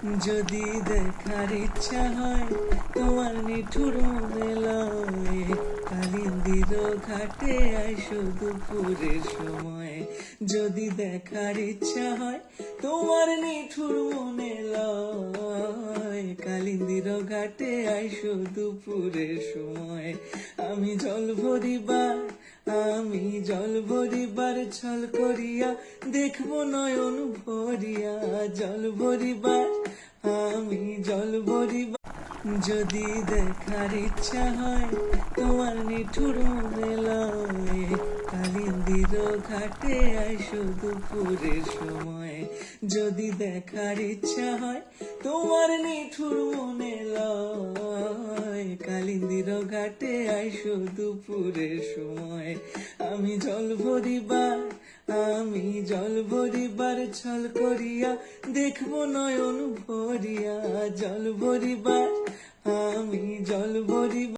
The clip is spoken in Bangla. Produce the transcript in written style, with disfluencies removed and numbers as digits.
যদি দেখার ইচ্ছা হয় তোমার নিঠুর মনে লয়, কালিন্দির ঘাটে আইসো দুপুরের সময়। যদি দেখার ইচ্ছা হয় তোমার নিঠুর মনে লয়, কালিন্দির ঘাটে আইসো দুপুরের সময়। আমি জল ভরিবার ছল করিয়া দেখবো নয়ন ভরিয়া, জল ভরিবার আমি জল ভরিবার। যদি দেখার ইচ্ছা হয় তোমার নিঠুর মনে লয়, কালিন্দির ঘাটে আইসো দুপুরের সময়। যদি দেখার ইচ্ছা হয় তোমার নিঠুর মনে লয়, কালিন্দির ঘাটে আইসো দুপুরের সময়। আমি জল ভরিবার ছল করিয়া দেখবো নয়ন ভরিয়া, জল ভরিবার আমি জল ভরিবার।